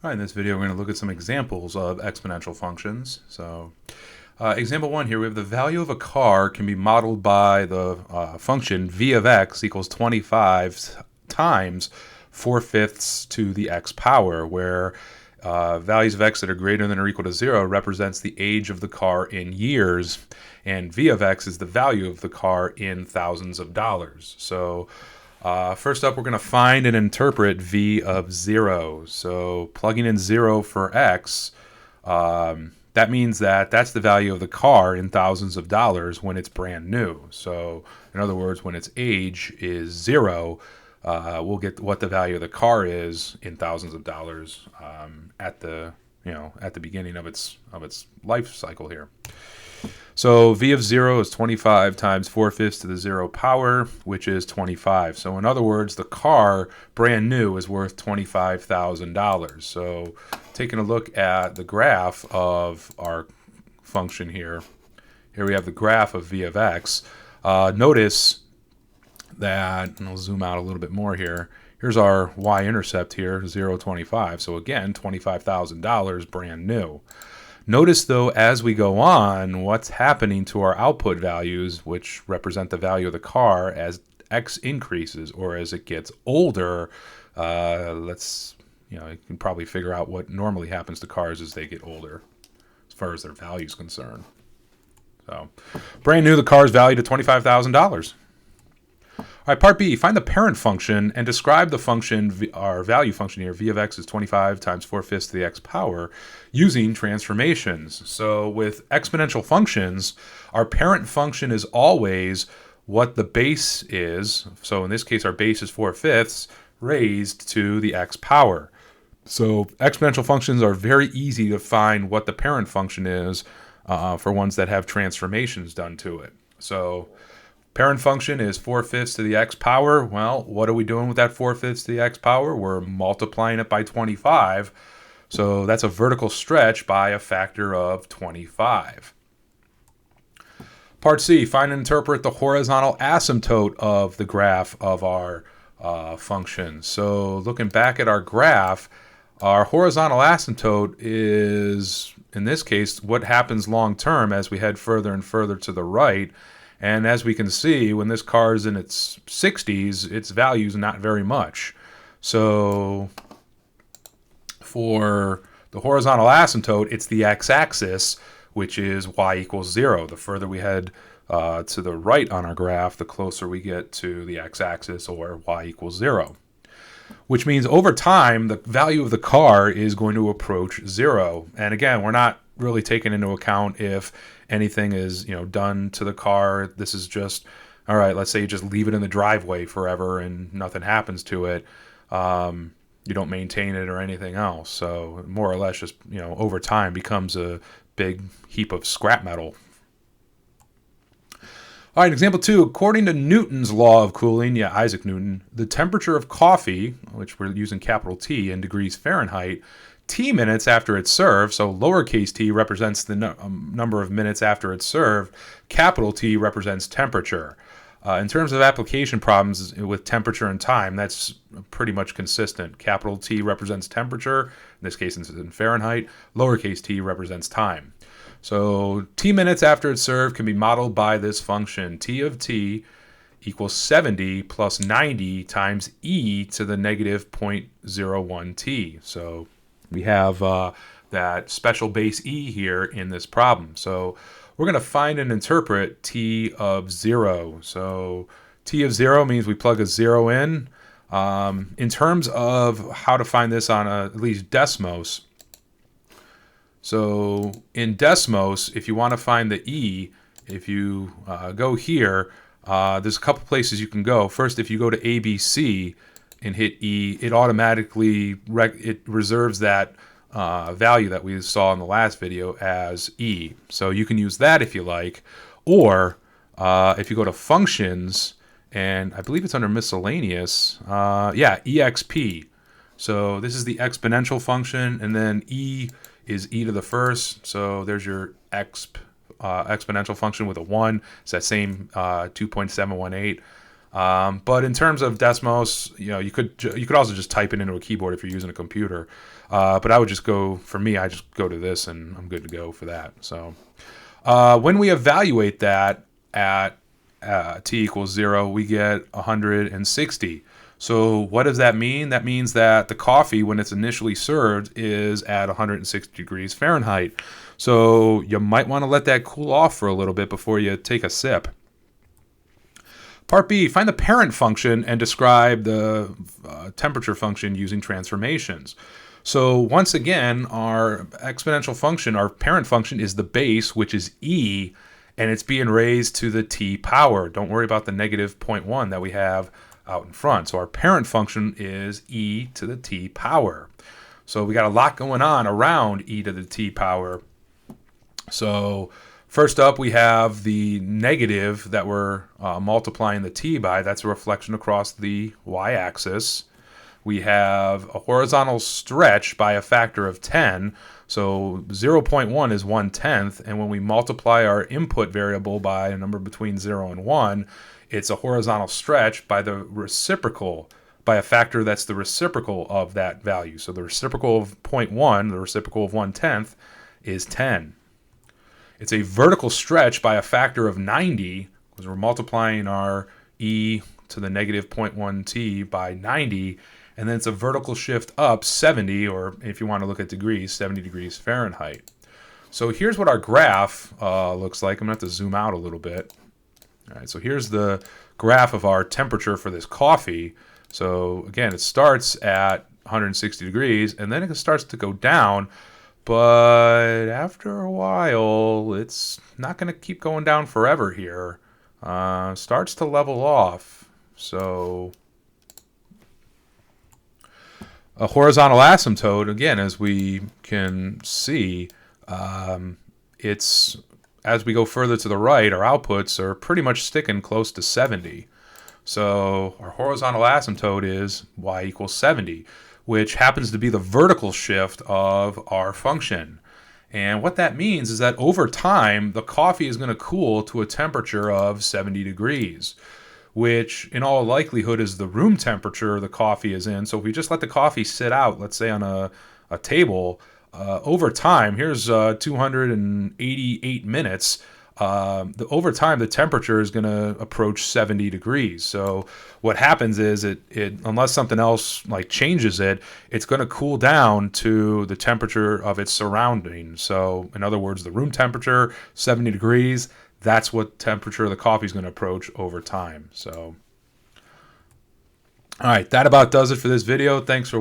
All right, in this video, we're going to look at some examples of exponential functions. So, example one here, we have the value of a car can be modeled by the function v of x equals 25 times 4/5 to the x power, where values of x that are greater than or equal to 0 represents the age of the car in years, and v of x is the value of the car in thousands of dollars. So, first up, we're going to find and interpret v of 0. So plugging in 0 for x, that means that that's the value of the car in thousands of dollars when it's brand new. So in other words, when its age is 0, we'll get what the value of the car is in thousands of dollars at the beginning of its life cycle here. So v of 0 is 25 times 4/5 to the 0 power, which is 25. So in other words, the car, brand new, is worth $25,000. So taking a look at the graph of our function here, we have the graph of v of x. Notice that, and I'll zoom out a little bit more here, here's our y-intercept here, 0, 25. So again, $25,000 brand new. Notice, though, as we go on, what's happening to our output values, which represent the value of the car, as x increases or as it gets older. You can probably figure out what normally happens to cars as they get older, as far as their value is concerned. So, brand new, the car is valued at $25,000. All right, part B, find the parent function and describe the function, our value function here, v of x is 25 times 4/5 to the x power, using transformations. So with exponential functions, our parent function is always what the base is. So in this case, our base is 4/5 raised to the x power. So exponential functions are very easy to find what the parent function is for ones that have transformations done to it. So parent function is 4/5 to the x power. Well, what are we doing with that 4/5 to the x power? We're multiplying it by 25. So that's a vertical stretch by a factor of 25. Part C, find and interpret the horizontal asymptote of the graph of our function. So looking back at our graph, our horizontal asymptote is, in this case, what happens long term as we head further and further to the right. And as we can see, when this car is in its 60s, its value is not very much. So for the horizontal asymptote, it's the x-axis, which is y equals 0. The further we head to the right on our graph, the closer we get to the x-axis, or y equals 0. Which means over time, the value of the car is going to approach 0. And again, we're not really taking into account if anything is done to the car. This is just, all right, let's say you just leave it in the driveway forever and nothing happens to it. You don't maintain it or anything else. So more or less just, over time becomes a big heap of scrap metal. All right, example 2, according to Newton's law of cooling, Isaac Newton, the temperature of coffee, which we're using capital T in degrees Fahrenheit, T minutes after it's served, so lowercase t represents the number of minutes after it's served, capital T represents temperature. In terms of application problems with temperature and time, that's pretty much consistent. Capital T represents temperature, in this case it's in Fahrenheit, lowercase t represents time. So t minutes after it's served can be modeled by this function. T of t equals 70 plus 90 times e to the negative 0.01 t. So we have that special base e here in this problem. So we're going to find and interpret t of 0. So t of 0 means we plug a 0 in. In terms of how to find this on at least Desmos, so in Desmos, if you want to find the e, if you go here, there's a couple places you can go. First, if you go to ABC and hit E, it automatically reserves that value that we saw in the last video as E. So you can use that if you like. Or if you go to Functions, and I believe it's under Miscellaneous, EXP. So this is the exponential function, and then E is e to the first. So there's your exponential function with a 1. It's that same 2.718. But in terms of Desmos, you could also just type it into a keyboard if you're using a computer. But I would just go, for me, I just go to this and I'm good to go for that. So when we evaluate that at t equals 0, we get 160. So what does that mean? That means that the coffee, when it's initially served, is at 160 degrees Fahrenheit. So you might want to let that cool off for a little bit before you take a sip. Part B, find the parent function and describe the temperature function using transformations. So once again, our exponential function, our parent function, is the base, which is e, and it's being raised to the t power. Don't worry about the negative 0.1 that we have out in front. So our parent function is e to the t power. So we got a lot going on around e to the t power. So first up, we have the negative that we're multiplying the t by. That's a reflection across the y-axis. We have a horizontal stretch by a factor of 10. So 0.1 is 1/10. And when we multiply our input variable by a number between 0 and 1, it's a horizontal stretch by the reciprocal, by a factor that's the reciprocal of that value. So the reciprocal of 0.1, the reciprocal of 1/10, is 10. It's a vertical stretch by a factor of 90, because we're multiplying our e to the negative 0.1t by 90, and then it's a vertical shift up 70, or if you want to look at degrees, 70 degrees Fahrenheit. So here's what our graph looks like. I'm going to have to zoom out a little bit. All right, so here's the graph of our temperature for this coffee. So again, it starts at 160 degrees, and then it starts to go down. But after a while, it's not going to keep going down forever here. Starts to level off. So a horizontal asymptote, again, as we can see, it's as we go further to the right, our outputs are pretty much sticking close to 70. So our horizontal asymptote is y equals 70, which happens to be the vertical shift of our function. And what that means is that over time, the coffee is going to cool to a temperature of 70 degrees, which in all likelihood is the room temperature the coffee is in. So if we just let the coffee sit out, let's say on a table, over time, here's 288 minutes, over time the temperature is going to approach 70 degrees. So what happens is it unless something else like changes it, it's going to cool down to the temperature of its surroundings. So in other words, the room temperature, 70 degrees, that's what temperature the coffee is going to approach over time. So all right, that about does it for this video. Thanks for